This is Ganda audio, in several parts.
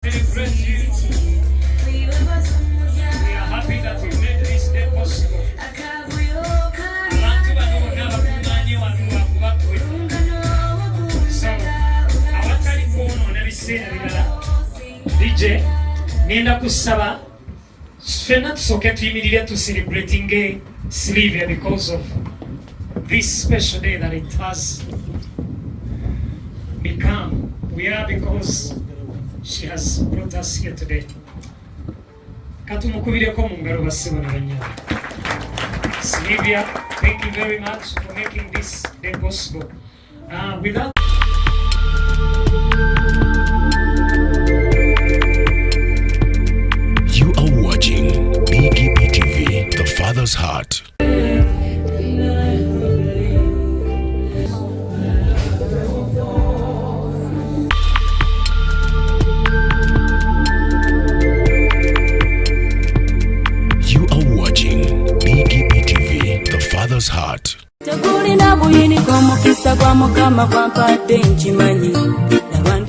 celebrate you. We are happy that we made this day possible. Abantu bano bonna bakuŋŋaanye wano lwakubaggwe. So, awatali kwonoona biseera birala. DJ, ngenda kusaba ffenna tusooke tuyimirire tu celebrating Sylvia because of this special day that it has become. We are because she has brought us here today. Katumukubireko mu ngalo bassebo ne bannyabo. Sylvia, thank you very much for making this day possible. Without You are watching BGP TV, The Father's Heart. You are watching BGP TV, The Father's Heart.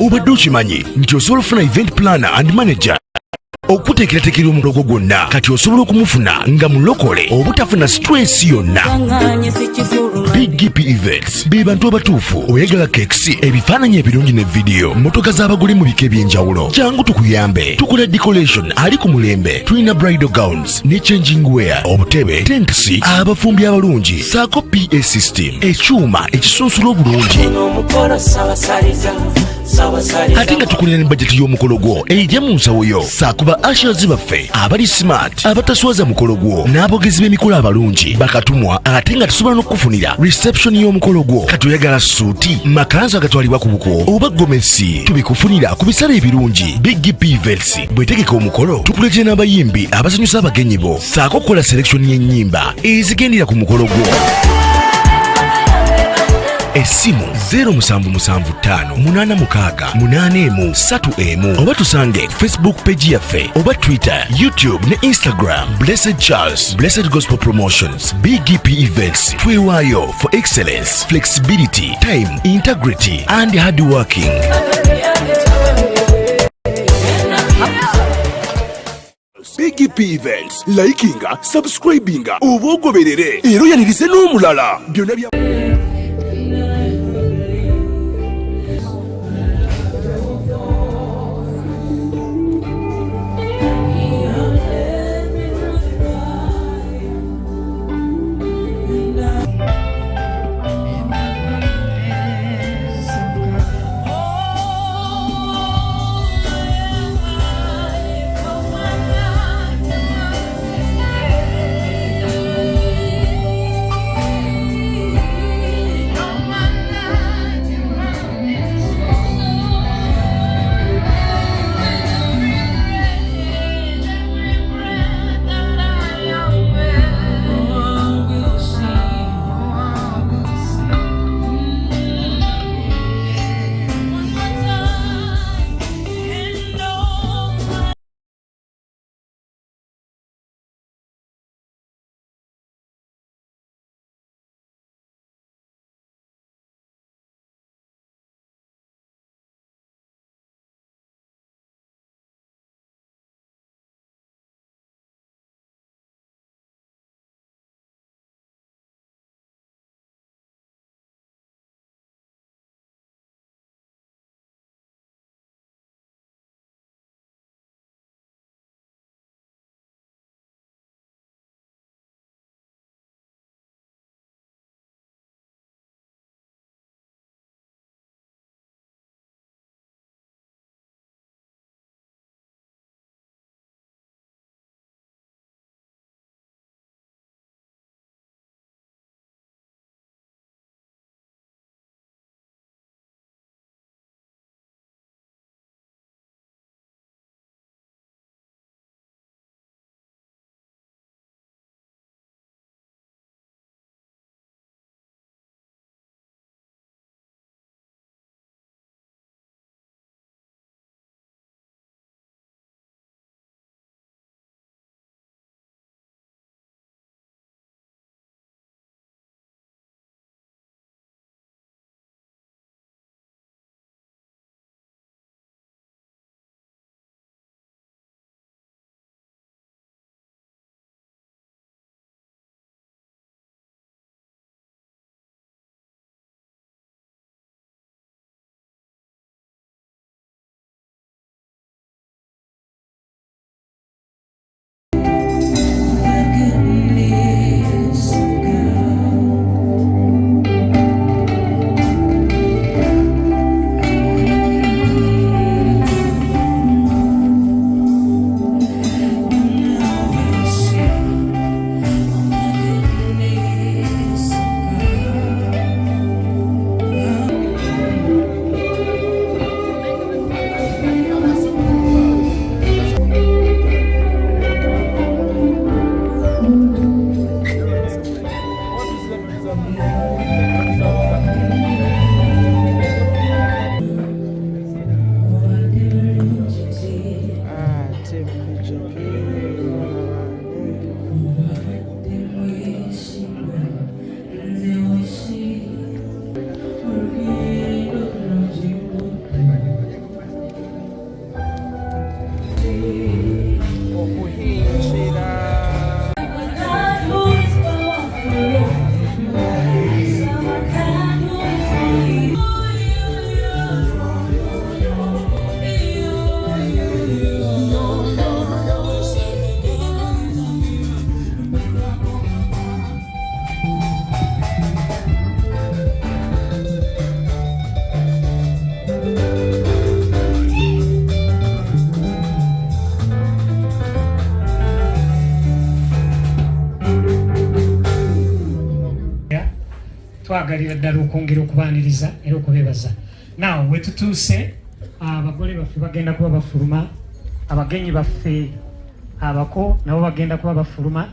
Obadde okimanyi nti osobola ofuna event planner and manager okuteekerateekera omulogo gwonna kati osobola okumufuna nga mulokole obutafuna stress yonna. BGP Events be bantu abatuufu oyagala kekisi ebifaananyi ebirungi ne vidiyo motoka z'abagole mu bika eby'enjawulo. Jangu tukuyambe tukola decoration ali ku mulembe. Tulina bridal gowns ne changing wear, obutebe, tentsi, abafumbi abalungi saako PA system, ekyuma ekisunsula obulungi. Ate nga tukulira ne budget y'omukolo gwo ejja mu nsawo yo saakuba ashers baffe abali smart abataswaza mukolo gwo n'abogezi b'emikolo abalungi bakatumwa ate nga tusobola n'okukufunira reception y'omukolo gwo. Katoyagala suuti makanzu agatwalibwa ku buko oba gomesi tubikufunira ku bisale ebirungi. BGP Events bwetegeka omukolo tukuletera n'abayimbi abasanyusa abagenyi bo saako okukola selection y'ennyimba ezigendera ku mukolo gwo. Esimu 07758683 oba tusange Facebook page yaffe oba Twitter, YouTube ne Instagram. Blessed Charles, Blessed Gospel Promotions, BGP Events. Twewaayo for excellence, flexibility, time, integrity and hard working. BGP Events, likinga, subscribinga, oba ogoberere era oyanirize n'omulala byonna bya tubagaliira ddala okwongera okubaaniriza era okubeebaza. Now wetutuuse abagole baffe bagenda kuba bafuluma, abagenyi baffe abako nabo bagenda kuba bafuluma,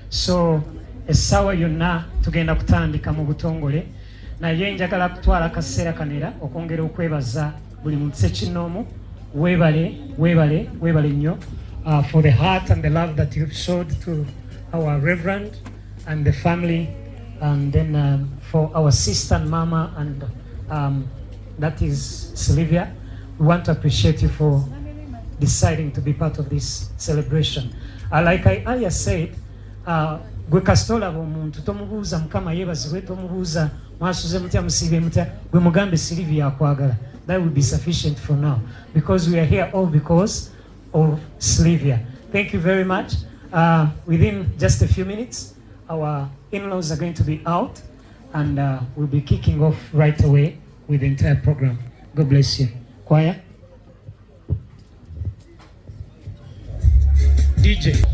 so essaawa yonna tugenda kutandika mu butongole, naye njagala kutwala akaseera kanera okwongera okwebaza buli muntu Ssekinnoomu. Weebale nnyo for the heart and the love that you've showed to our Reverend and the family, and then for our sister and mama, and that is Sylvia. We want to appreciate you for deciding to be part of this celebration. Like I said, gwe kasitola omuntu tomubuuza Mukama yeebazibwe, tomubuuza mwasuze mutya musiibe mutya, gwe mugambe Sylvia akwagala. That will be sufficient for now, because we are here all because of Sylvia. Thank you very much. Within just a few minutes, our in-laws are going to be out, and we'll be kicking off right away with the entire program. God bless you. Choir. DJ.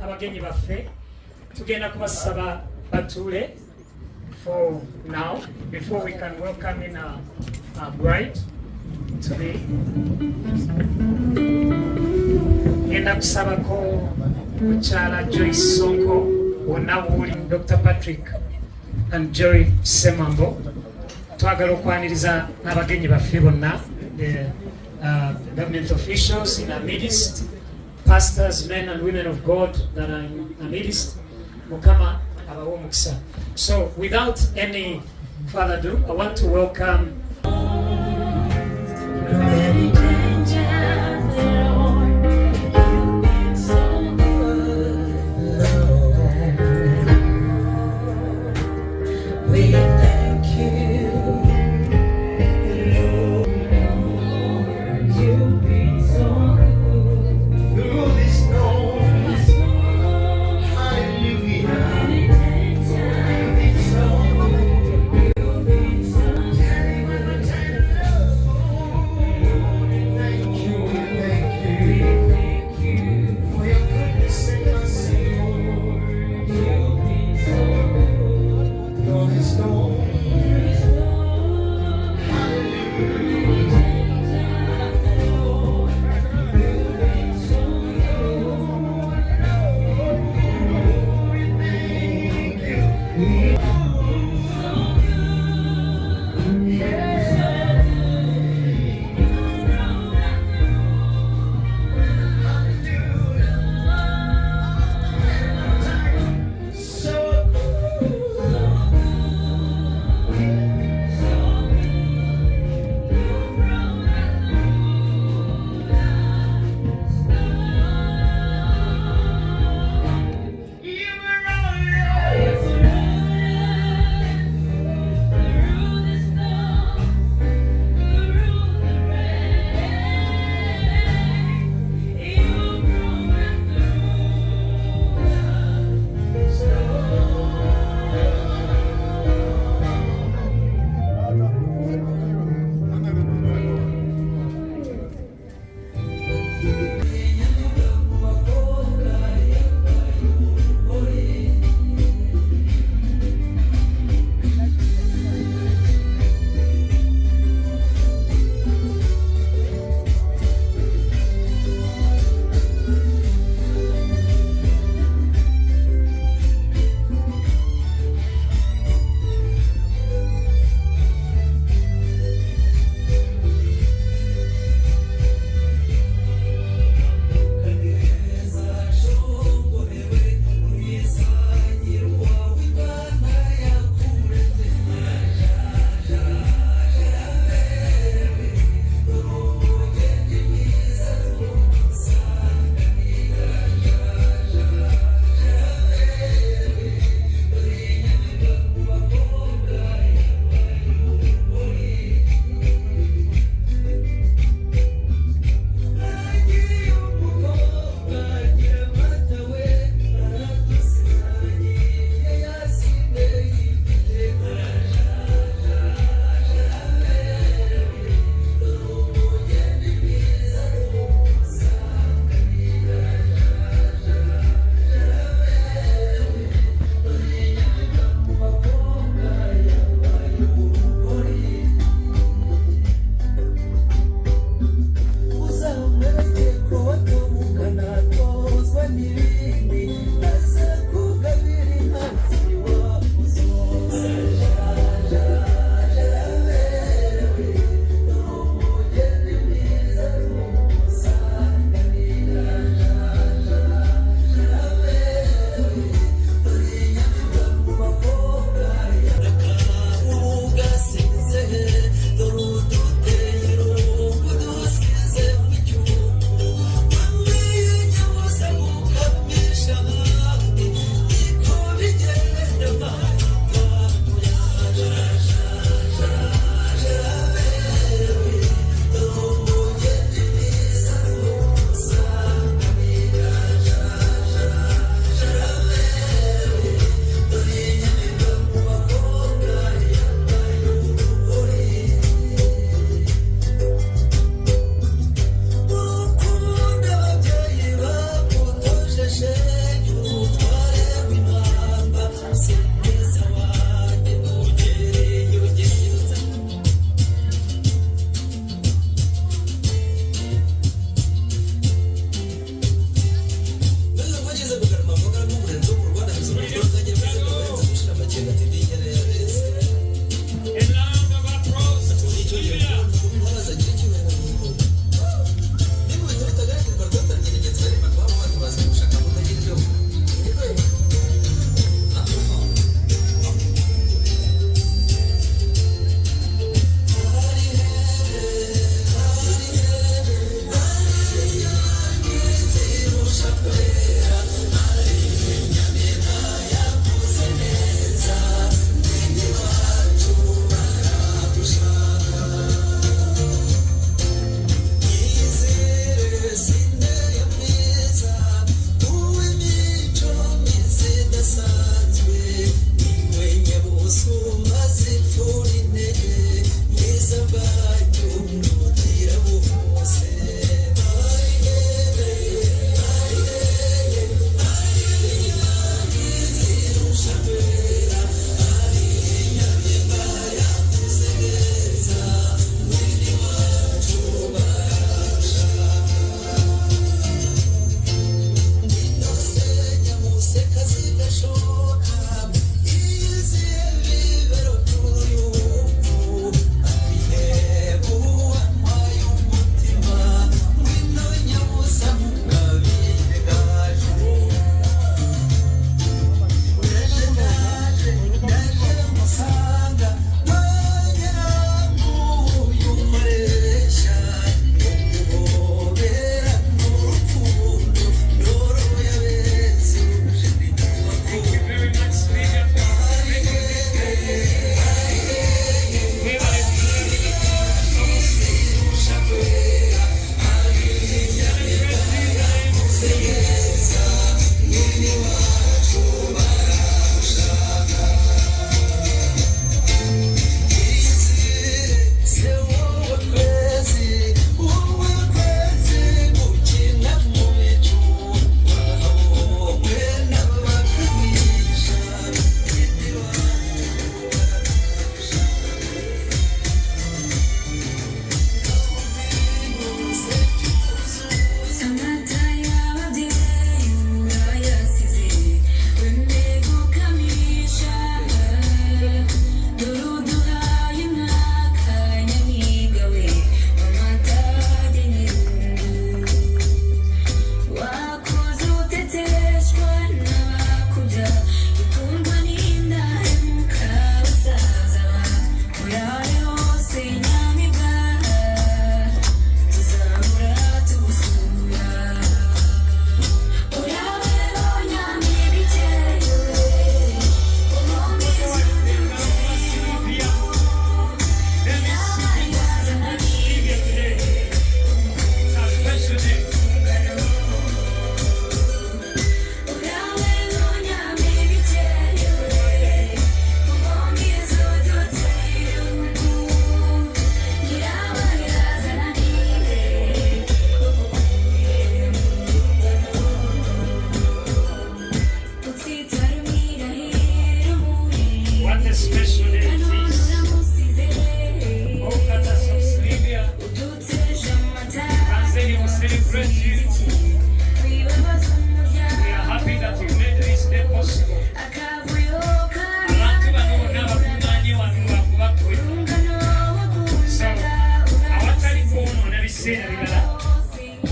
abagenyi baffe tugenda kubasaba batuule for now before we can welcome in our bride to be. Ngenda kusabako mukyala Joyce Sonko wonna wuli Dr. Patrick and Joy Semambo twagala okwaniriza n'abagenyi baffe bonna, the government officials in our midst, pastors, men and women of God that are in our midst. Mukama abawe omukisa. So without any further ado, I want to welcome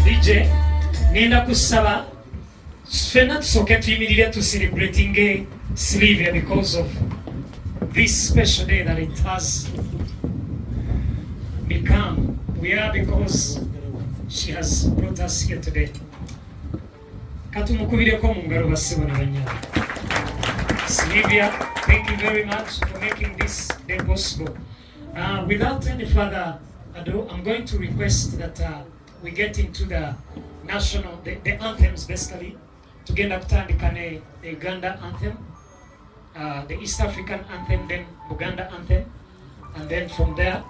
DJ nenda kusaba fena tusoke tuyimirire to celebrating Sylvia because of this special day that it has become. We are because she has brought us here today. Katumukubire ko mungaro basibona banyara. Sylvia, thank you very much for making this day possible. Without any further ado, I'm going to request that we get into the national, the anthems basically. Tugenda kutandika the Uganda anthem, the East African anthem, then Buganda anthem, and then from there,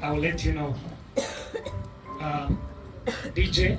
I will let you know. DJ.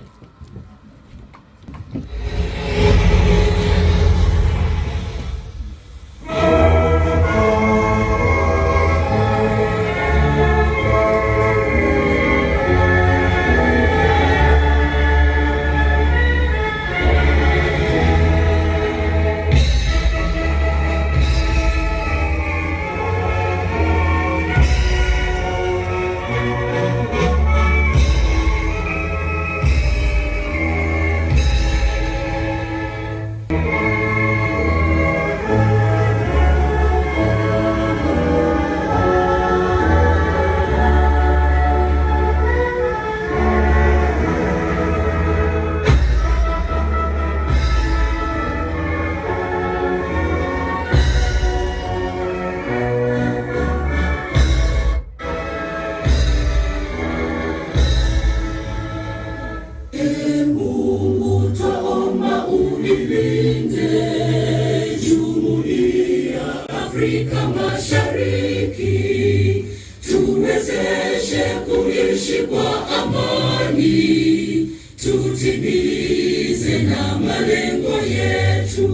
tuwezeshe kuishi kwa amani, tutimize na malengo yetu.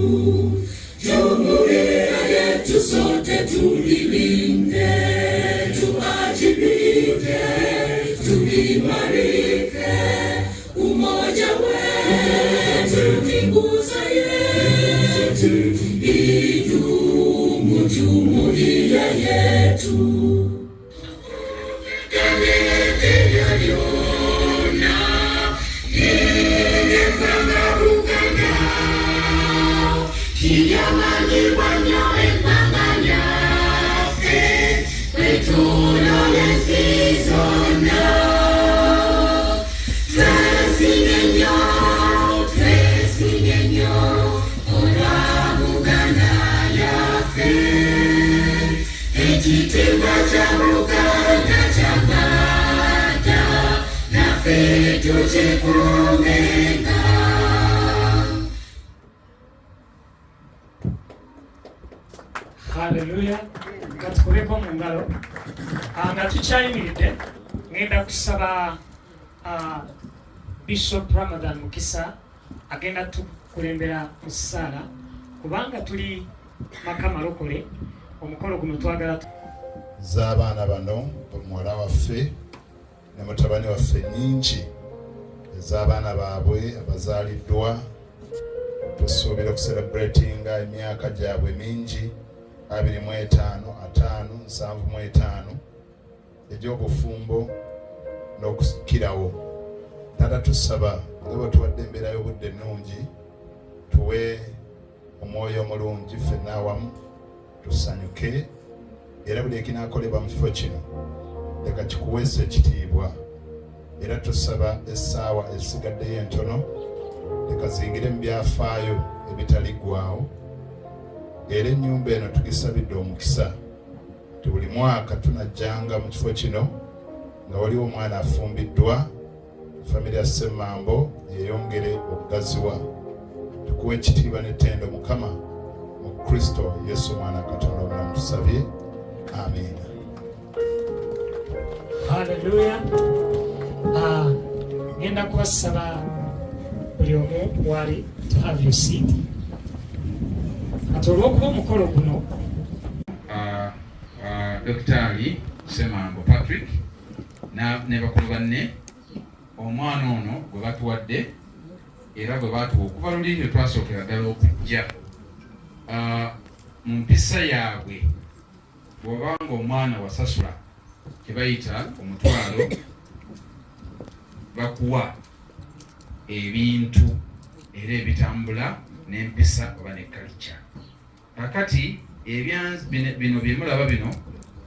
Jumuiya yetu sote tulilinde, tuajibike, tuimarike. Umoja wetu ni nguzo yetu, idumu jumuiya yetu. Hallelujah. Katukuleko mu ngalo. Nga tukyayimiridde ngenda kusaba Bishop Ramadan Mukisa agenda tukulembera mu ssaala kubanga tuli maka malokole omukolo guno twagala z'abaana bano muwala waffe ne mutabani waffe nyingi ez'abaana baabwe abazaaliddwa tusuubira okucelebratinga emyaka gyabwe mingi 25, 75 egy'obufumbo n'okusikirawo. Taata tusaba nga bwe tuwadde embeera y'obudde ennungi tuwe omwoyo omulungi ffenna awamu tusanyuke era buli ekinaakolebwa mu kifo kino leka kikuweesa ekitiibwa era tusaba essaawa ezisigaddeyo entono leka zingire mu byafaayo ebitaliggwaawo era ennyumba eno tugisabidde omukisa ti buli mwaka tunajjanga mu kifo kino nga waliwo omwana afumbiddwa famire ya Ssemambo yeeyongere okugaziwa. Tukuwe ekitiibwa n'ettendo Mukama mu Kristo Yesu omwana Katonda omulamu tusabye. Amen. Hallelujah. Ngenda kubasaba buli omu wali to have your seat. Kati olw'okuba omukolo guno Dr. Ssemambo Patrick ne bakulu banne omwana ono gwe batuwadde era gwe batuwa okuva luli lwe twasookera ddala okujja mu mpisa yaabwe bw'obanga omwana wasasula kye bayita omutwalo bakuwa ebintu era ebitambula n'empisa oba ne culture. Kakati bino bye mulaba bino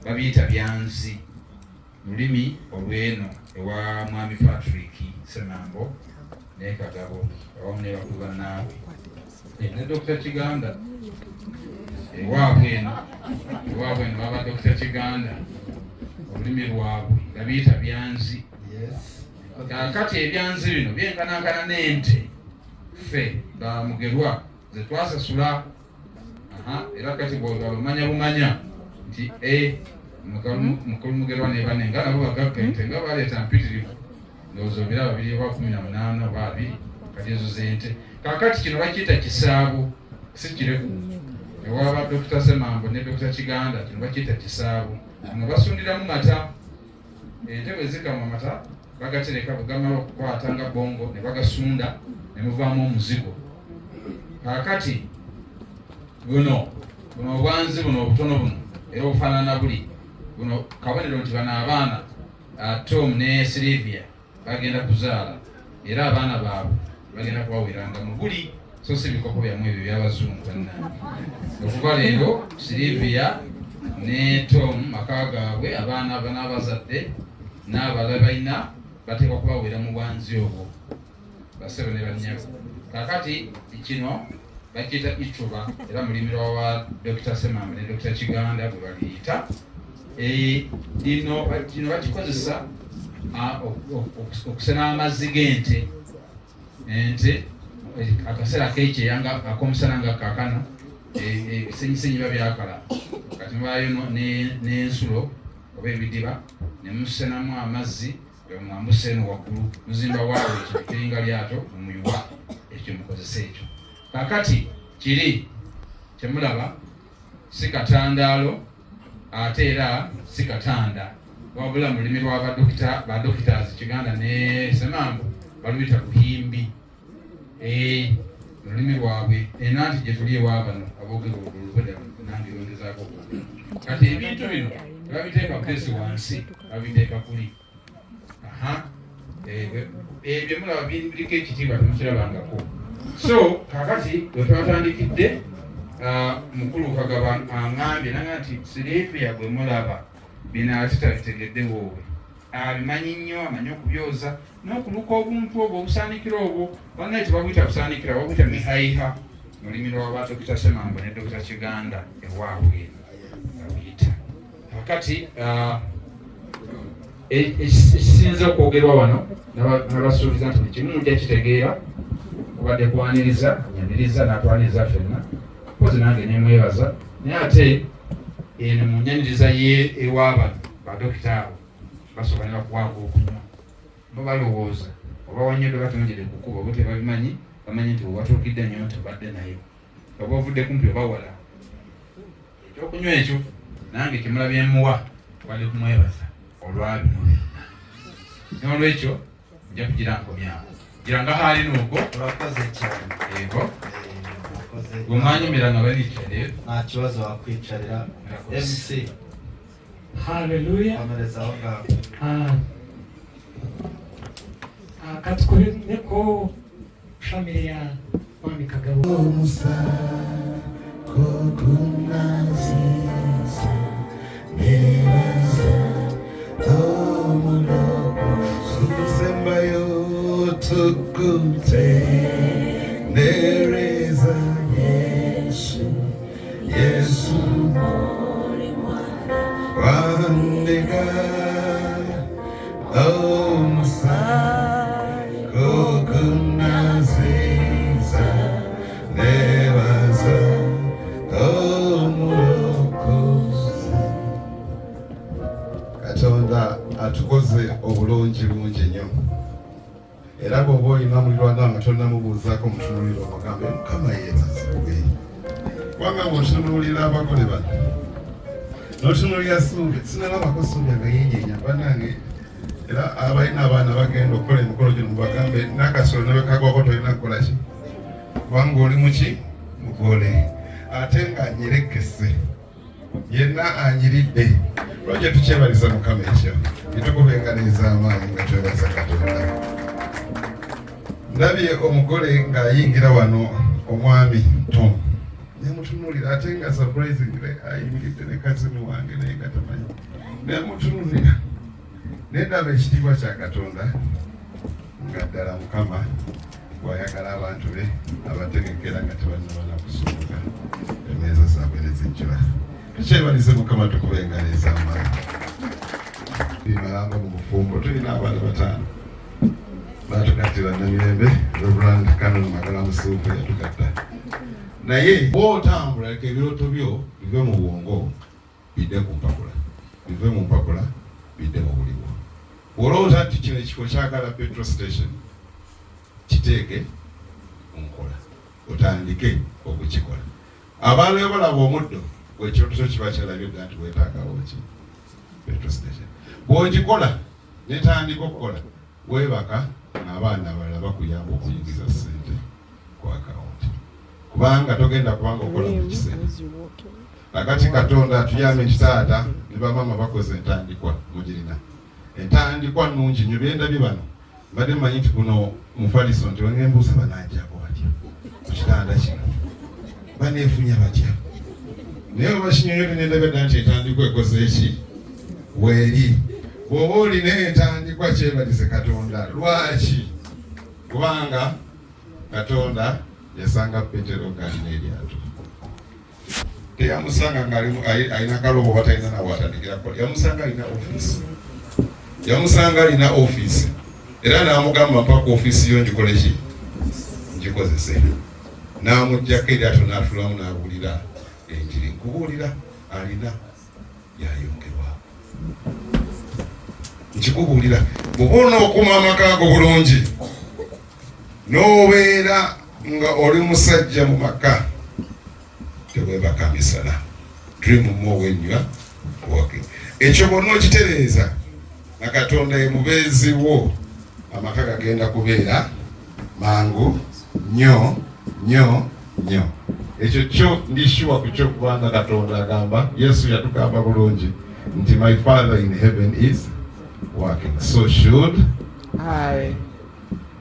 babiyita byanzi lulimi olw'eno ewa mwami Patrick Ssemambo ne Kagabo awamu ne bakulu bannaabwe ne Dr. Kiganda ewaabwe eno baba Dr. Kiganda olulimi lwabwe babiyita byanzi. Kakati ebyanzi bino byenkanankana n'ente ffe bamugerwa ze twasasula era kati bw'olumanya bumanya nti mukulu mugerwa ne bane nga nabo bagagga ente nga baleeta mpitirivu ndowooza obira 218 oba 2 kati ezo z'ente. Kakati kino bakiyita kisaabu si kireku ewaba Dr. Ssemambo ne Dr. Kiganda kino bakiyita kisaabu nga basundiramu mata. Ente bwe zikamwa mata bagatereka bugamala okukwata nga bongo ne bagasunda ne muvaamu omuzigo. Kakati buno obwanzi buno obutono buno era obufaanana buli buno kabonero nti bano abaana Tom ne Sylvia bagenda kuzaala era abaana baabwe bagenda kubawiranga mu buli so si bikoko byammwe ebyo by'abazungu bannange. Okuva leero Sylvia ne Tom maka gaabwe abaana banaabazadde n'abalala balina bateekwa kubawera mu bwanzi obwo basebe ne bannyabo. Kakati kino bakiyita icuba era mulimirwa wa Dr. Ssemambo ne Dr. Kiganda bwe baliyita. Kino bakikozesa okusena amazzi g'ente akaseera k'ekyeyanga ak'omusana nga kaakano ebisenyisenyi biba byakala kati mubaayo n'ensulo oba ebidiba ne musenamu amazzi mwambuse eno waggulu muzimba waawe ekyo kiringa lyato mumuyuwa ekyo mukozesa ekyo. Kakati kiri kyemulaba si katandaalo ate era si katanda, wabula mu lulimi lwa badokitazi Kiganda ne Semambo baluyita luhimbi. Mu lulimi lwabwe enanti gye tuli ewaabano aboogera olulubeda nange yongezaako okugula. Kati ebintu bino babiteeka pesi wansi babiteeka kuli. Ebyo mulaba biriko ekitiibwa temukirabangako. So kakati bwe twatandikidde mukulu Kagaba aŋŋambye nanga nti Sylvia gwe mulaba bino ate tabitegedde wowe abimanyi nnyo, amanyi okubyoza n'okuluka obuntu obwo obusaanikira obwo bannaye tebabuyita busaanikira babuyita mihayiha mu lulimi lwa Dr. Semambo ne Dr. Kiganda ewaabwe babuyita. Kakati ekisinza okwogerwa wano n'abasuubiza nti kimu mujja kitegeera kubadde kwaniriza nyaniriza n'atwaniriza ffenna pozi nange nemwebaza naye ate eno mu nyaniriza ye ewaabano badokita abo basobanira kuwaako okunywa bo balowooza oba wanyedde batemugere kukuba oba tebabimanyi bamanyi nti webatuukidde nnyo tebadde nayo oba ovudde kumpi oba wala ekyokunywa ekyo nange kimulabye muwa twali kumwebaza olwabino n'olwekyo nja kugira nkomyawo giranga haali n'ogwo urakoze cyane. Yego gumwanyumira nga baricaye Nta kibazo wakwicarira. MC Haleluya. komerezaho ngaho. Katukoreko family ya Mwami Kagabo. There is a Yesu one God, oh Messiah, kukunaziza nebaza omulokozi. Katonda atukoze obulungi bungi nnyo. Era bw'oba olina mulirwana nga tonnamubuuzaako mutunuulira omugambe Mukama yeebazibwe. Kubanga bw'otunuulira abagole bano n'otunuulira Suubi, sinalabako Suubi nga yenyeenya bannange. Era abalina abaana bagenda okukola emikolo gino mubagambe n'akasolo ne bekagwako tolina kukola ki kubanga oli muki mugole ate nga anyerekese yenna anyiridde. Lwaki tukyebaliza Mukama ekyo nitukubenganiza amaanyi nga twebaliza Katonda. Ndabye omugole ng'ayingira wano omwami Tom nemutunuulira ate nga surprisingly ayimiridde ne kazini wange naye nga tamanyi nemutunuulira nendaba ekitiibwa kya Katonda nga ddala Mukama bw'ayagala abantu be abategekera nga tebannabana kusumuka emeeza zaabwe ne zijjula. Tukyebalize Mukama tukubenganiza amaanyi. Bimalanga mu bufumbo tulina abaana bataano batugattira Namirembe Reverend Canon Magala Musuufu yatugatta. Naye bw'otambula leka ebirooto byo bive mu bwongo bidde ku mpapula, bive mu mpapula bidde mu buliwo. Bw'olowooza nti kino ekifo kyagala petrol station kiteeke mu nkola, otandike okukikola. Abantu balaba omuddo bw'ekirooto kyo kiba kyalabye dda nti weetaagawo ki petrol station. Bw'ogikola netandika okukola weebaka n'abaana abalala bakuyamba okuyingiza ssente ku akawunti kubanga togenda kubanga okola mu kiseera. Nakati Katonda atuyambe nti taata ne bamama bakoze entandikwa mugirina. Entandikwa nnungi nnyo byendabye bano mbadde mmanyi nti kuno mufaliso nti wengembuuza banajjako batya ku kitanda kino baneefunya batya naye obakinyonyote nendabye dda nti entandikwa ekoze eki weeri. Bw'oba olina entandikwa kyebalize Katonda. Lwaki? Kubanga Katonda yasanga Petero ng'alina eryato. Teyamusanga ng'alina kalobo oba talina nawe atandikira kukola. Yamusanga alina ofiisi. Yamusanga alina ofiisi. Era n'amugamba mpaka ofiisi yo ngikole ki? Ngikozese. N'amuggyako eryato n'atulamu n'abuulira enjiri. Nkubuulira alina yayongerwa. nkikubuulira bw'oba okuuma amaka go bulungi n'obeera nga oli musajja mu maka teweebaka misala dream more when you are working. Ekyo bonna okitereeza na Katonda ye mubeezi wo, amaka gagenda kubeera mangu nnyo nnyo nnyo. Ekyo kyo ndishuwa ku kyo kubanga Katonda agamba, Yesu yatugamba bulungi nti my Father in heaven is working. So should I.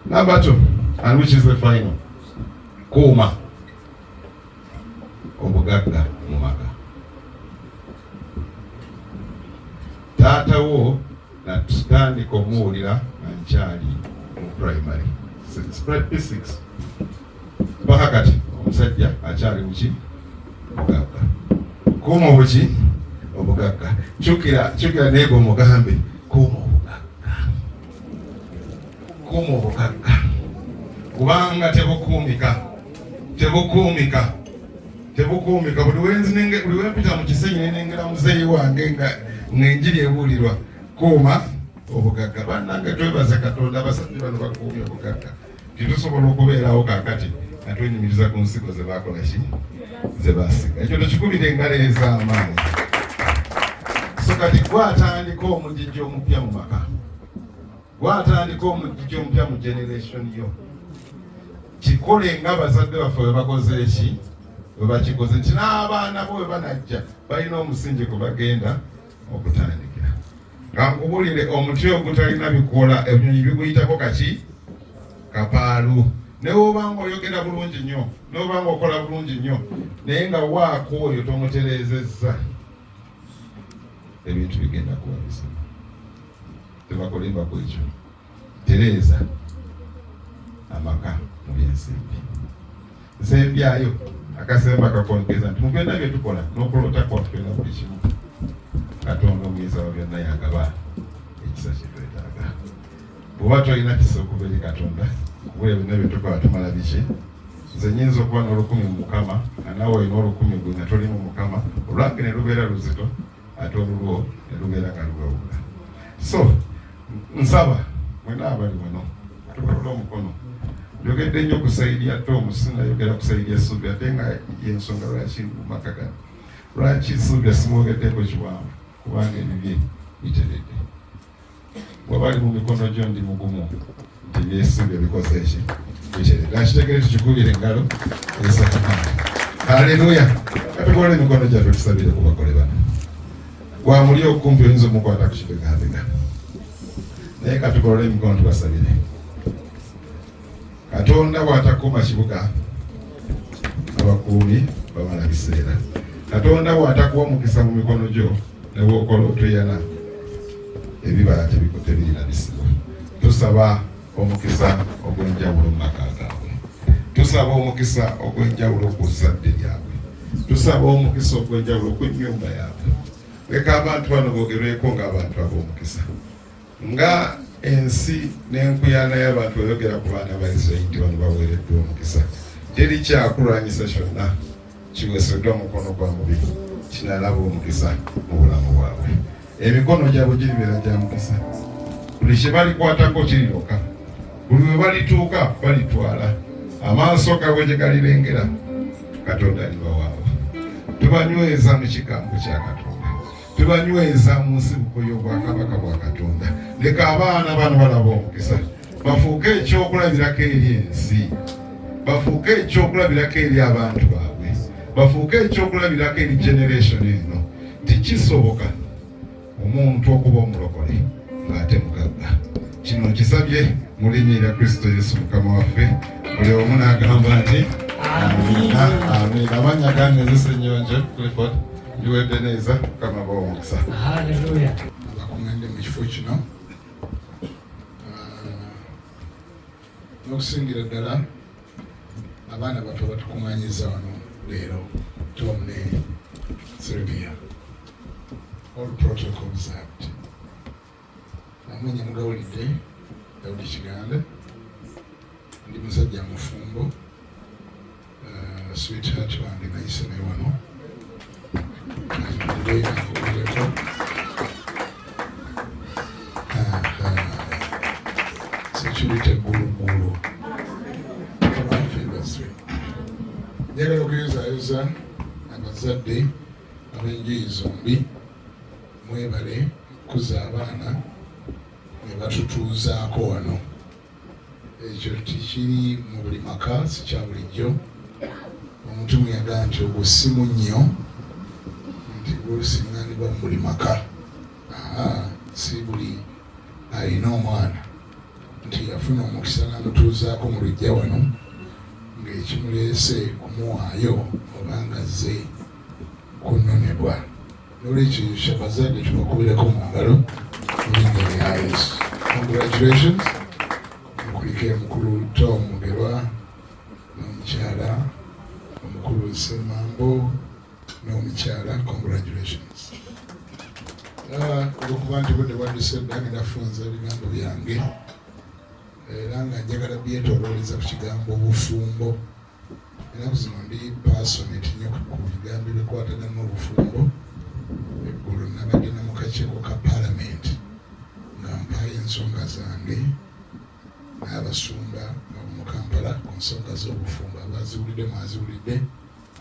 Number 2, and which is the final. Kuuma obugagga mu maka. Taata wo natutandika omuwulira nga nkyali mu primary P6 mpaka kati omusajja akyali muki mugagga. Kuuma obuki obugagga. Kyukira neego omugambe kuuma obugagga, kuuma obugagga kubanga tebukuumika. Buli wempita mu kisenyi nenengera muzeeyi wange nga enjiri ebuulirwa kuuma obugagga. Bannange twebaze Katonda abasajja bano bakuumye obugagga titusobola okubeerawo kakati nga twenyumiriza ku nsigo ze bakola ki ze basiga. Ekyo tekikubira engalo ez'amaanyi. So kati gwatandika omugijjo omupya mu maka, gwatandika omugijjo omupya mu generation yo. Kikole nga abazadde baffe bwe bakoze eki, bwe bakikoze nti n'abaana bo bwe banajja balina omusingi gwe bagenda okutandikira. Nga nkubulire omuti ogutalina bikoola ebinyonyi biguyitako kaki kapaalu. Ne bw'obanga oyogera bulungi nnyo, ne bw'obanga okola bulungi nnyo, naye nga waako oyo tomutereezezza, ebintu bigenda kuba bizibu. Tebakolimba ku ekyo. Tereeza amaka mu byensimbi. Nsembyayo akasemba kakongeza nti mu byonna bye tukola n'okulota kwa tugenda buli kimu. Katonda omuyinza wa byonna yagaba ekisa kye twetaaga. Bw'oba tolina kisa okuva eri Katonda, kubula byonna bye tukola tumala biki. Nze nnyinza okuba n'olukumi mu Mukama, naawe olina olukumi gwe nga toli mu Mukama, olwange ne lubeera luzito ate olulwo ne lubeera nga lugawula. So nsaba mwena abali wano tubalula omukono. Njogedde nnyo kusaidia Tom, sinayogera kusaidia Subi ate nga yensonga lwaki mu maka gano. Lwaki Subi simwogeddeko kiwanvu kubanga ebibye biteredde. Bw'abali mu mikono gyo ndi mugumu nti byesibye bikoze eki biteredde. Nakitegere tukikubire engalo ez'amaanyi. Haleluya. Katugole emikono gyaffe tusabire ku bakole bano. Gwamuli okumpi oyinza omukwata ku kibegabega. Naye katugolole emikono tubasabire. Katonda bw'atakuuma kibuga abakuumi bamala biseera. Katonda bw'atakuwa omukisa mu mikono gyo ne bw'okola otuyana ebibala tebirina bisibo. Tusaba omukisa ogw'enjawulo mu maka gaabwe. Tusaba omukisa ogw'enjawulo ku zzadde lyabwe. Tusaba omukisa ogw'enjawulo ku nnyumba yaabwe. Leka abantu bano boogerweko ng'abantu ab'omukisa. Nga ensi n'enkuyana y'abantu oyogera ku baana ba Isirayiri nti bano baweereddwa omukisa. Teri kyakulwanyisa kyonna kiweeseddwa mukono gwa mubi kinalaba omukisa mu bulamu bwabwe. Emikono gyabwe giribeera gya mukisa. Buli kye balikwatako kiriroka. Buli we balituuka balitwala. Amaaso gaabwe gye galirengera Katonda aliba waabwe. Tubanyweza mu kigambo kya Katonda. Tubanyweza mu nsibuko y'obwakabaka bwa Katonda. Leka abaana bano balaba omukisa. Bafuuke ekyokulabirako eri ensi. Bafuuke ekyokulabirako eri abantu baabwe. Bafuuke ekyokulabirako eri generation eno. Tikisoboka omuntu okuba omulokole ng'ate mugagga. Kino nkisabye mu linnya lya Kristo Yesu Mukama waffe. Buli omu n'agamba nti amiina. Amiina. Amannya gange nze Ssenyonjo Clifford. Ndiwedde neza Mukama abawe omukisa. Haleluya. Bakuŋŋaanidde mu kifo kino n'okusingira ddala abaana bato batukuŋŋaanyiza wano leero Tom ne Serbia. All protocol observed. Namwenye mugawulidde Daudi Kiganda, ndi musajja mufumbo, sweetheart wange nayise naye wano. security gulugulu industry. Njagala okuyozaayoza abazadde ab'enjuyi zombi mwebale kuza abaana ne batutuuzaako wano. Ekyo tikiri mu buli maka, si kya bulijjo. Omuntu muyagala nti ogwo si munnyo nti gulusiŋŋanibwa mu buli maka. Si buli alina omwana nti yafuna omukisa n'amutuuzaako mu luggya wano ng'ekimuleese kumuwaayo obanga azze kunnonebwa. N'olwekyo kyabazadde tubakubireko mu ngalo erinnya lya Yesu. Congratulations. Mukulike mukulu Tom Mugerwa n'omukyala omukulu Semambo n'omukyala. Congratulations. Olwokuba nti budde bwadduse nange nafunza ebigambo byange era nga njagala byetoolooleza ku kigambo obufumbo. Ennaku zino ndi passionate nnyo ku bigambo ebikwatagana n'obufumbo. Eggulo nabadde na mu kakiiko ka paalamenti nga mpaayo ensonga zange n'abasumba mu Kampala ku nsonga z'obufumbo. Abaziwulidde mwaziwulidde,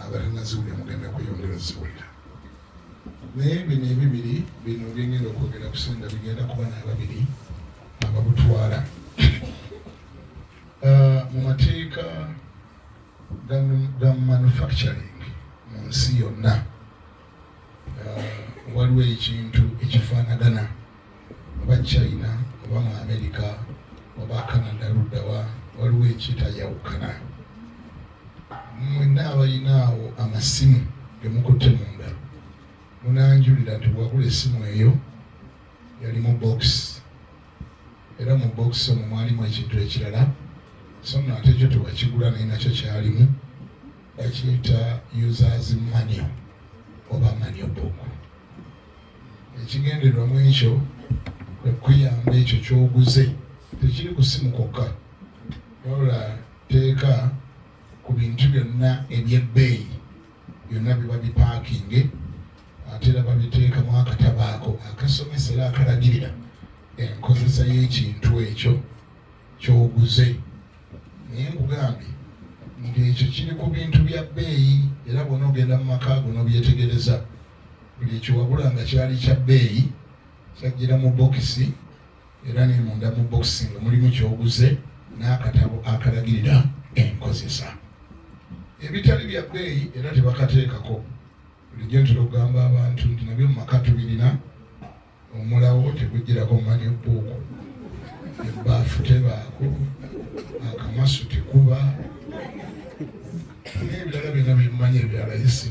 abatanaziwulire mugenda kweyongera oziwulira. Naye bino ebibiri bino byengenda okwogera kusinga bigenda kuba n'ababiri ababutwala. Mu mateeka ga manufacturing mu nsi yonna waliwo ekintu ekifaanagana oba China oba mu America oba Canada luddawa, waliwo ekitayawukana. Mwenna abalinaawo amasimu gemukutte mu ngalo munanjulira nti bwagula essimu eyo yali mu box, era mu box omwo mwalimu ekintu ekirala so nno ate ekyo tewakigula naye nakyo kyalimu, bakiyita users manual oba manual book. Ekigendererwamu ekyo kwe kuyamba ekyo ky'oguze, tekiri ku ssimu kwokka, wabula teeka ku bintu byonna eby'ebbeeyi byonna biba bipaakinge, ate era babiteekamu akatabo ako akasomesa era akalagirira enkozesa y'ekintu ekyo ky'oguze. Naye nkugambye nti ekyo kiri ku bintu bya bbeeyi, era bw'ona ogenda mu maka go n'obyetegereza, buli ekyo wabula nga kyali kya bbeeyi kyajjira mu bokisi, era ne munda mu bokisi nga mulimu ky'oguze n'akatabo akalagirira enkozesa. Ebitali bya bbeeyi era tebakateekako. Bulijjo ntera okugamba abantu nti nabyo mu maka tubirina, omulawo tegujjirako manual book, ebbaafu tebaako, akamasu tekuba, n'ebirala byonna bimumanyi ebyala isi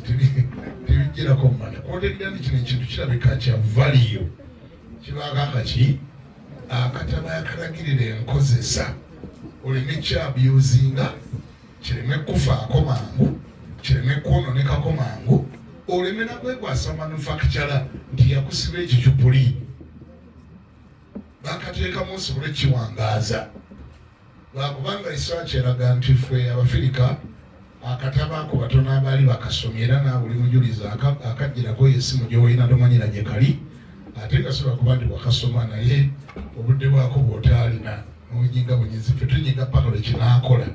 tebijjirako manual. Kwotegeera nti kino ekintu kirabika kya value, kibaako akaki akatabo akalagirira enkozesa, oleme kyabyuzinga, kireme kufaako mangu, kireme kwononekako mangu, oleme nakwekwasa manufacturer nti yakusiba ekicupuli bakateekamu osobole kiwangaaza. Lwakubanga research eraga nti ffe Abafirika akatabo ako batono abaali bakasomye, era naawe oli mujuliza akajjirako yesimu gy'olina tomanyira gye kali, ate nga sobola kuba nti wakasoma naye obudde bwako bw'otaalina n'onyiga bunyezi. Ffe tunyiga paka lwe kinaakola,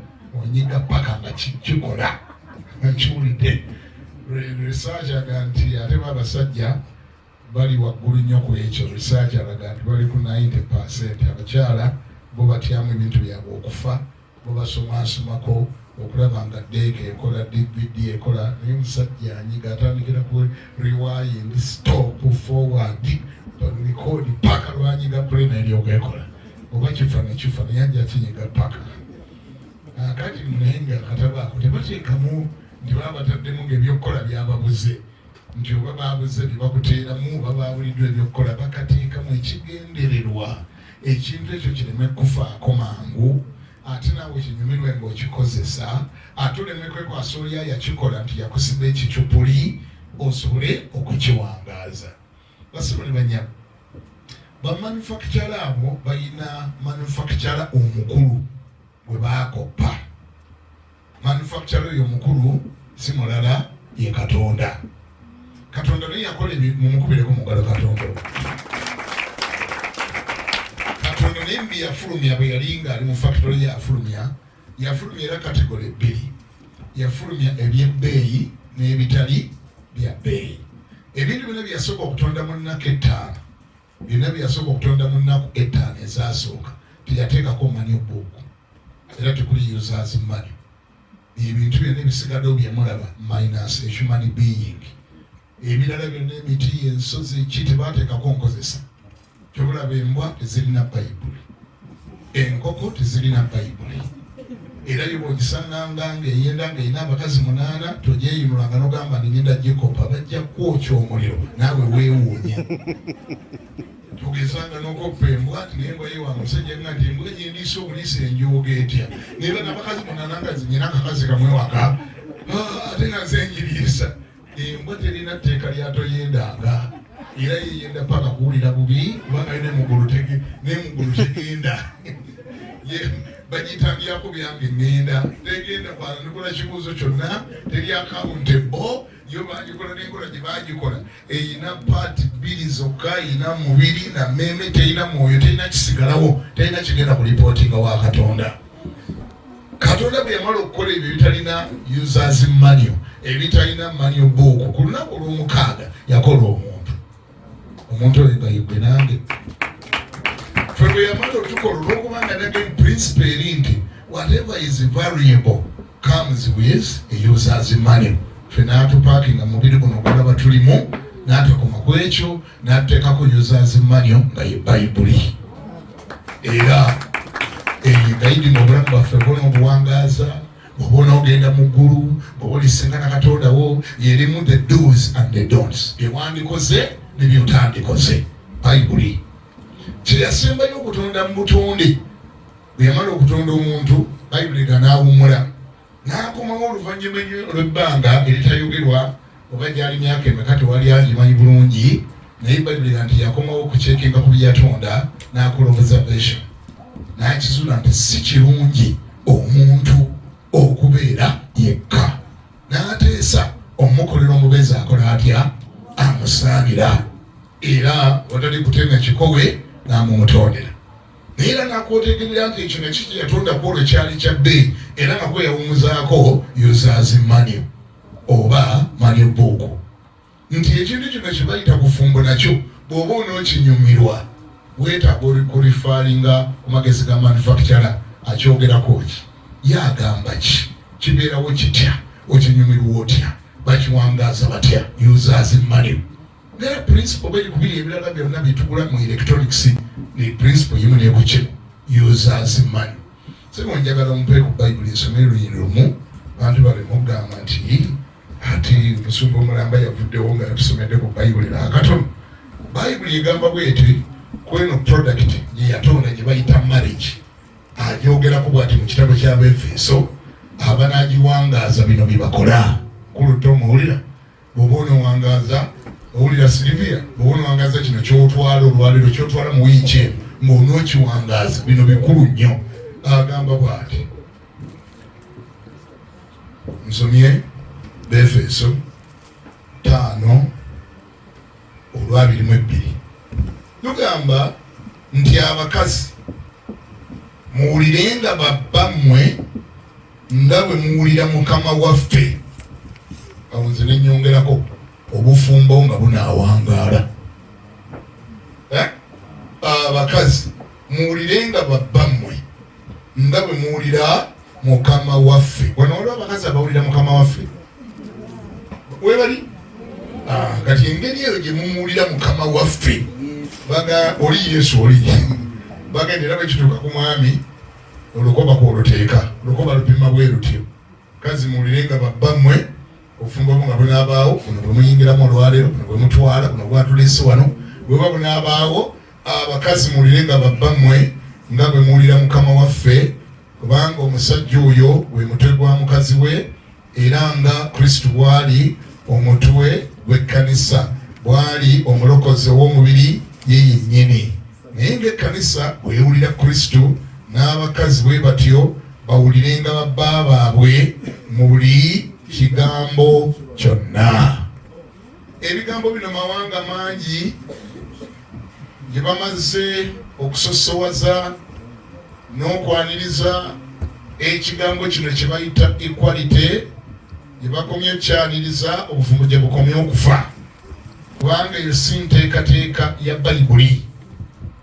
onyiga paka nga kikola nkiwulidde. Research aga nti ate abasajja bali waggulu nnyo ku ekyo. Research alaga nti bali ku 90%. Abakyala bo batyamu ebintu byabwe okufa, bo basomasomako okulaba nga deeka ekola, DVD ekola, naye omusajja anyiga atandikira ku rewind, stop, forward, record paka lwanyiga plane eryoga ekola, oba kifa nekifa naye ajja kinyiga paka. Kati naye nga akatabo ako tebateekamu nti baba bataddemu ng'ebyokukola byababuze, nti oba babuze byebakuteeramu oba babuliddwa ebyokukola, bakateekamu ekigendererwa ekintu ekyo kireme kufaako mangu, ate naawe kinyumirwe ng'okikozesa, ate oleme kwekwasa oli yakikola nti yakusiba ekicupuli osobole okukiwangaaza. Basibali banyabo, bamanufacturer abo balina manufacturer omukulu gwe baakoppa. Manufacturer oyo omukulu si mulala ye Katonda. Katonda naye yakola mumukubireko mu ngalo Katonda. Katonda naye embi yafulumya bwe yalinga ali mu factory yafulumya era kategori bbiri. Yafulumya ebyebbeeyi n'ebitali bya bbeeyi. Ebintu bino byasooka okutonda mu nnaku 5. Byonna byasooka okutonda mu nnaku 5 ezasooka. Teyateekako money book. Era tekuli users money. Ebintu byonna ebisigaddewo bye mulaba minus a human being. Ebirala byonna emiti, ensozi, ki tebaateekako nkozesa. Kyobulaba embwa tezirina Bayibuli. Enkoko tezirina Bayibuli. Era bw'ogisanganga ng'eyenda ng'erina abakazi 8 togyeyinulanga n'ogamba ngenda gikopa bajja kwokya omuliro naawe weewuunya. Tugezanga n'okoppa embwa ati n'embwa yeewa musajja nga nti embwa endiisa obuliisa enjooga etya. Naye bano abakazi 8 nga zinyina akakazi kamwe waka ate nga zenjiriisa. Embwa terina tteeka lyatoyendanga. Era yeyenda paka kuwulira bubi kubanga n'emugulu tegenda. Bagitambyako byange ngenda tegenda kwanikola kibuuzo kyonna teri accountable yo bagikola n'enkola gye bagikola eyina paati 2 zokka eyina mubiri na meme terina mwoyo terina kisigalawo terina kigenda ku reportinga wa Katonda. Katonda bwe yamala okukola ebyo bitalina users manual ebitalina manual book ku lunaku olw'omukaaga yakola omuntu oyo nga yegwe nange. Febwe yamala otukola olw'okubanga nagame principle eri nti whatever is variable comes with a user's manual. Ffe n'atupakinga mubiri guno okulaba tulimu n'atakoma ku ekyo n'atuteekako users manual nga ye Bayibuli. Era eyigayidi mu bulamu bwaffe bona obuwangaaza obona ogenda mu ggulu bw'oba olisingana Katondawo yerimu the do's and the don'ts. Byewandikoze ne byotandikoze Bayibuli. Kyeyasembayo okutonda mu butonde bwe yamala okutonda omuntu Bayibuli nga n'awummula n'akomawo oluvannyuma lw'ebbanga eritayogerwa oba gyali myaka emeka tewali agimanyi bulungi naye Bayibuli nti yakomawo okucekinga ku byatonda n'akola observation n'akizuula nti si kirungi omuntu okubeera yekka n'ateesa omukolera omubeezi akola atya amusaanira era watali kutenga kikowe n'amumutondera. Naye era n'akwotegerera nti ekyo nakiki yatonda kwolwo kyali kya bbeeyi era nga kweyawumuzaako users manual oba manual book. Nti ekintu kino kye bayita bufumbo nakyo bw'oba onookinyumirwa weetaaga olikurifaringa ku magezi ga manufacturer akyogerako ki yagamba ki kibeerawo kitya okinyumirwa otya bakiwangaaza batya users manual. Naye principle bali kubiri ebirala byonna bitugula mu electronics ni principle yimu ne kuki users manual. Sebo njagala mumpe ku Bible nsomero lumu bantu bali mugamba nti ati musumba omulamba yavuddewo nga yatusomedde ku Bible nakatono. Bible egamba bweti kweno product gye yatonda gye bayita marriage ajogerako bwati mu kitabo ky'Abefeso abanaagiwangaaza bino byebakola kuludde omuwulira bw'oba onowangaaza owulira Silivia bw'oba onowangaaza kino kyotwala olwaliro kyotwala mu wiiki emu ng'onookiwangaaza bino bikulu nnyo. Agamba bwati nsomye Befeso 5:22 lugamba nti abakazi muwulirenga babbammwe nga bwe muwulira Mukama waffe. Awo nze ne nnyongerako obufumbo nga bunaawangaala. Abakazi muwulirenga babbammwe nga bwe muwulira Mukama waffe. Wano waliwo abakazi abawulira Mukama waffe webali kati engeri eyo gye mumuwulira Mukama waffe baga oli Yesu oli bagendera bwekituuka ku mwami olukoba kwoluteeka olukoba lupima bwe lutyo. Kazi muwulirenga babbammwe obufumbo nga bunaabaawo buno bwe muyingiramu olwaleero buno bwe mutwala buno bwatuleese wano bweba bunaabaawo. Abakazi muwulirenga babbammwe nga bwe muwulira Mukama waffe kubanga omusajja oyo gwe mutwe gwa mukazi we era nga Kristo bw'ali omutwe gw'ekkanisa bw'ali omulokozi w'omubiri ye yennyini. Naye ng'ekkanisa bw'ewulira Kristo n'abakazi bwe batyo bawulirenga babba baabwe mu buli kigambo kyonna. Ebigambo bino mawanga mangi gye bamaze okusosowaza n'okwaniriza ekigambo kino kye bayita equality gye bakomye okukyaniriza obuvumu gye bukomye okufa kubanga eyo si nteekateeka ya bayibuli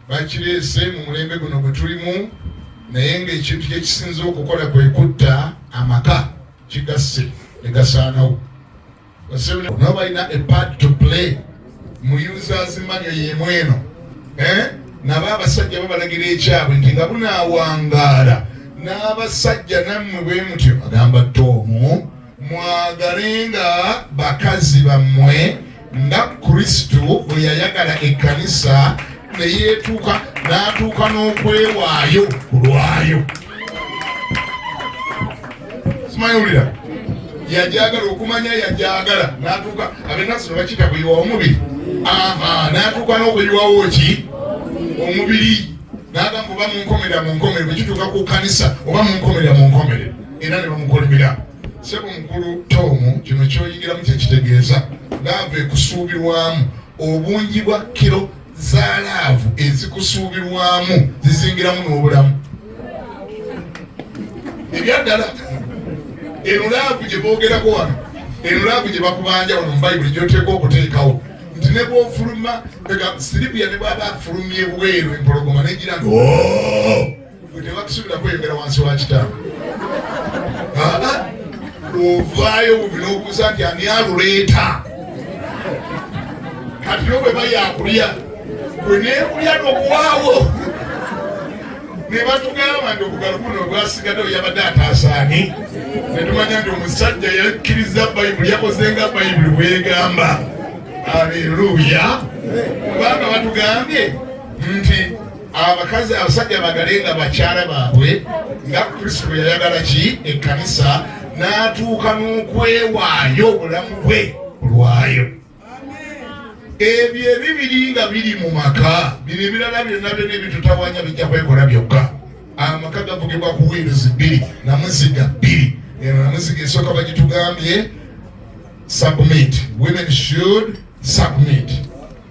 bakireese mu mulembe guno gwe tulimu naye ng'ekintu kye kisinza okukola kwe kutta amaka kigasse ne gasaanawo no balina a part to play mu users manya y'emu eno nabo abasajja babalagira ekyabwe nti nga bunaawangaala n'abasajja nammwe bwe mutyo agamba Tom mwagalenga bakazi bammwe nga Kristo bwe yayagala ekkanisa ne yeetuuka n'atuuka n'okwewaayo ku lwayo simayowulira yajagala okumanya yajagala n'atuuka abennasu ne bakita kuyiwa omubiri n'atuuka n'okuyiwawo ki omubiri n'agamba oba munkomere bwe kituuka ku kkanisa oba munkomere era ne bamukolimira sebo mukulu Tom kino kyoyingiramu kyekitegeeza laava ekusuubirwamu obungi bwa kiro za laavu ezikusuubirwamu zizingiramu n'obulamu ebyaddala eno laavu gye boogerako wano eno laavu gye bakubanja wano mu bayibuli gyoteeka okuteekawo nti ne bwofuluma siripiya ne bwaba afulumye bweru empologoma negira nti gwe tebakusuubira kweyongera wansi wa kitaawe ovaayo bubi n'obuuza nti ani aluleeta kati yo bwe bayakulya bwe neekulya n'okuwaawo ne batugamba nti obugalo buno bwasigaddewo yabadde ataasaani ne tumanya nti omusajja yakkiriza bayibuli yakoze nga bayibuli bwegamba aleluya kubanga batugambye nti abakazi abasajja bagalenga bakyala baabwe nga Kristo bwe yayagala ki ekkanisa n'atuuka n'okwewaayo obulamu bwe olwayo ebyo ebibiri nga biri mu maka bino ebirala byonna byonna ebitutawanya bijja kwekola byokka amaka gavugibwa ku wheels 2 namuziga 2 eno namuziga esooka bagitugambye submit women should submit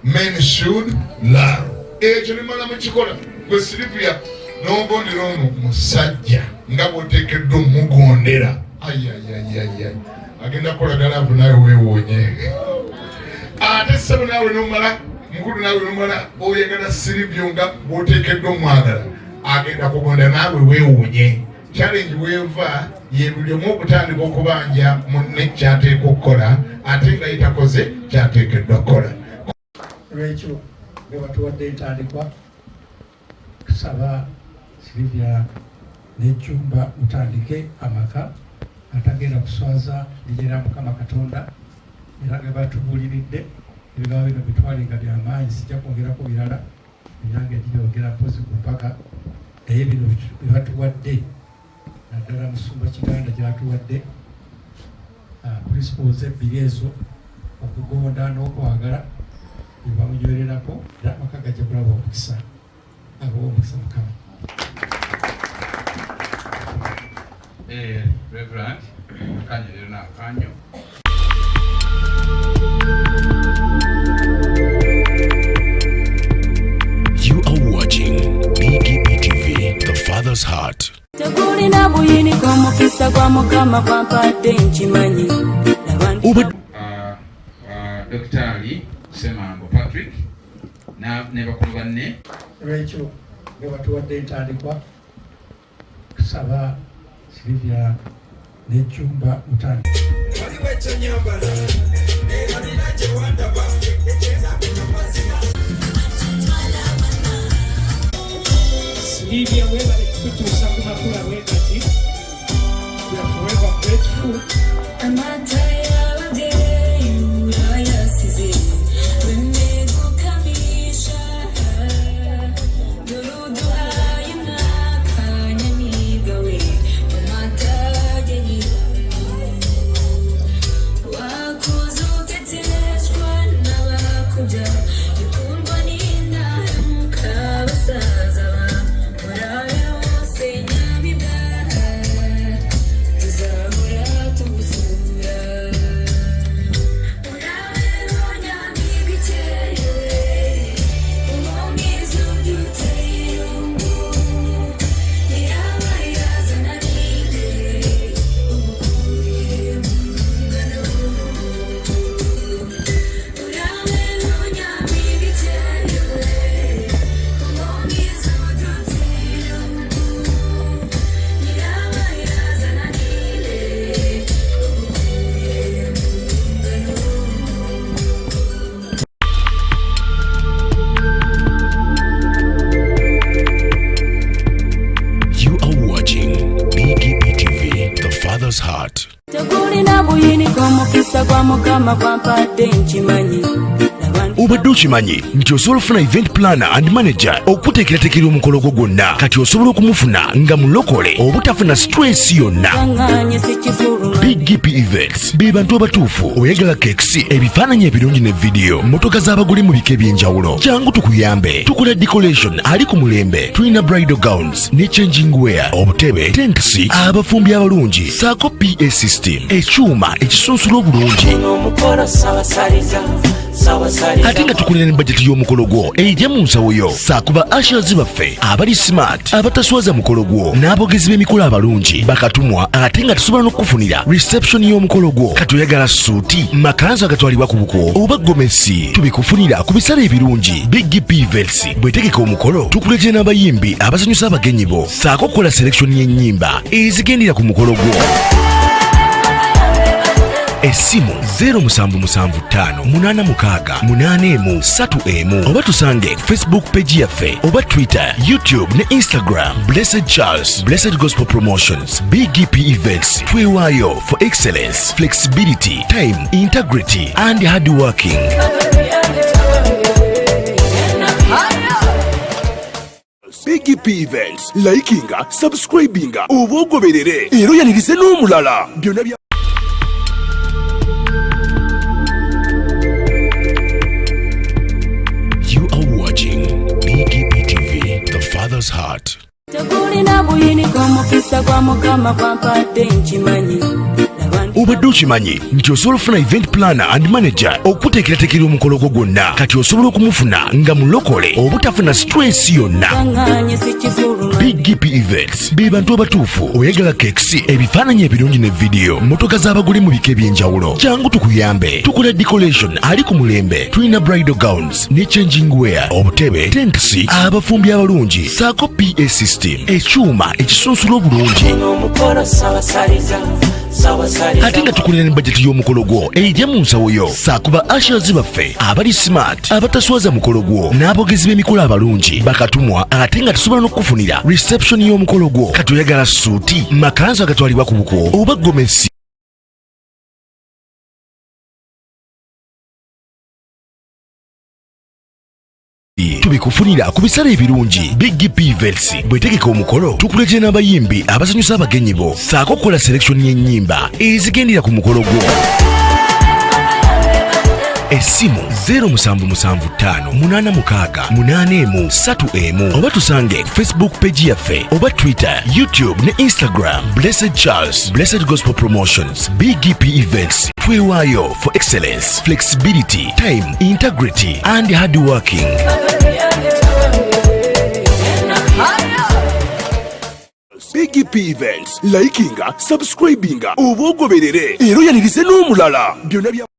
men should love ekyo nimala mukikola gwe Silivia n'ogondera ono musajja nga bw'oteekeddwa omugondera ayayayaya agenda kukolaga laavu nawe weewuunye ate ssebo naawe nomala mukulu naawe nomala oyagala Silivia nga bw'oteekeddwa omwagala agenda kugonda naawe weewuunye challenge weeva ye buli omu okutandika okubanja munne kyateeka okukola ate nga yetakoze kyateekeddwa kukola lwekyo nga batuwadde entandikwa tusaba Silivia n'ejjumba mutandike amaka atagenda kuswaza ligyera Mukama Katonda era nga batubuuliridde ebigambo bino bitwalinga byamaanyi sijja kwongerako birala ebirange gibyogera mpozi ku mpaka naye bino bebatuwadde naddala Musumba Kiganda gyatuwadde principles ebbiri ezo okugonda n'okwagala byebamunywererako era amaka gajja kulaba omukisa abawa omukisa Mukama. Reverend akanya rero n'akanyo You are watching BKB TV, the Father's Heart. Tekulina buyiniko omukisa gwa Mukama kwampadde nkimanyi Dr. Semango Patrick ne bakulu banne lwekyo nga batuwadde entandikwa tusaba Silivia n'ejjumba mutandike Silivia webale kutuusa ku makula bwe kati we are forever grateful. amata y'ababyeyi urayasize wemegukamisha dore uduhaye umwaka nyamibwa we amata wakuze uteteshwa n'abakubya ikundwa n'indahemuka basaza ba murabe bose nyamibwa tuzahora tugusura omukisa gwa mukama gwampadde nkimanyi. Obadde okimanyi nti osobola okufuna event planner and manager okuteekerateekera omukolo gwo gwonna kati osobola okumufuna nga mulokole obutafuna stress yonna. BGP Events be bantu abatuufu oyagala kekisi ebifaananyi ebirungi ne vidiyo motoka z'abagole mu bika eby'enjawulo. Jangu tukuyambe tukola decoration ali ku mulembe. Tulina bridal gowns ne changing wear, obutebe, tentsi, abafumbi abalungi saako PA system, ekyuma ekisunsula obulungi. Ate nga tukulira ne budget y'omukolo gwo ejja mu nsawo yo saakuba ushers baffe abali smart abataswaza mukolo gwo n'abogezi b'emikolo abalungi bakatumwa ate nga tusobola n'okufunira reception y'omukolo gwo. Kati oyagala suuti, makanzu agatwalibwa ku buko oba gomesi tubikufunira ku bisale ebirungi. BGP Events bwetegeka omukolo tukuletera n'abayimbi abasanyusa abagenyi bo saako okukola selection y'ennyimba ezigendera ku mukolo gwo. Essimu 07758683 oba tusange Facebook page yaffe oba Twitter, YouTube ne Instagram. Blessed Charles, Blessed Gospel Promotions, BGP Events. Twewaayo for excellence, flexibility, time, integrity and hard working. BGP Events, likinga, subscribinga, oba ogoberere era oyanirize n'omulala. Byonna bya You are watching BGP TV, the Father's Heart. Tekulina buyinike omukisa gwa mukama gwampadde nkimanyi. Obadde okimanyi nti osobola okufuna event planner and manager okuteekerateekera omukolo gwo gwonna kati osobola okumufuna nga mulokole obutafuna stress yonna. BGP Events be bantu abatuufu oyagala kekisi ebifaananyi ebirungi ne vidiyo motoka z'abagole mu bika eby'enjawulo. Jangu tukuyambe tukola decoration ali ku mulembe. Tulina bridal gowns ne changing wear, obutebe, tentsi, abafumbi abalungi saako PA system, ekyuma ekisunsula obulungi. Ate nga tukulira ne budget y'omukolo gwo ejja mu nsawo yo saakuba ushers baffe abali smart abataswaza mukolo gwo n'abogezi b'emikolo abalungi bakatumwa ate nga tusobola n'okufunira reception y'omukolo gwo. Kati oyagala suuti, makanzu agatwalibwa ku buko oba gomesi tubikufunira ku bisale ebirungi. BGP Events bwetegeka omukolo tukuletera n'abayimbi abasanyusa abagenyi bo saako okukola selection y'ennyimba ezigendera ku mukolo gwo. Essimu 07758683 oba tusange Facebook page yaffe oba Twitter, YouTube ne Instagram. Blessed Charles, Blessed Gospel Promotions, BGP Events. Twewaayo for excellence, flexibility, time, integrity and hard working. BGP Events, likinga, subscribinga oba ogoberere era oyanirize n'omulala. Byonna bya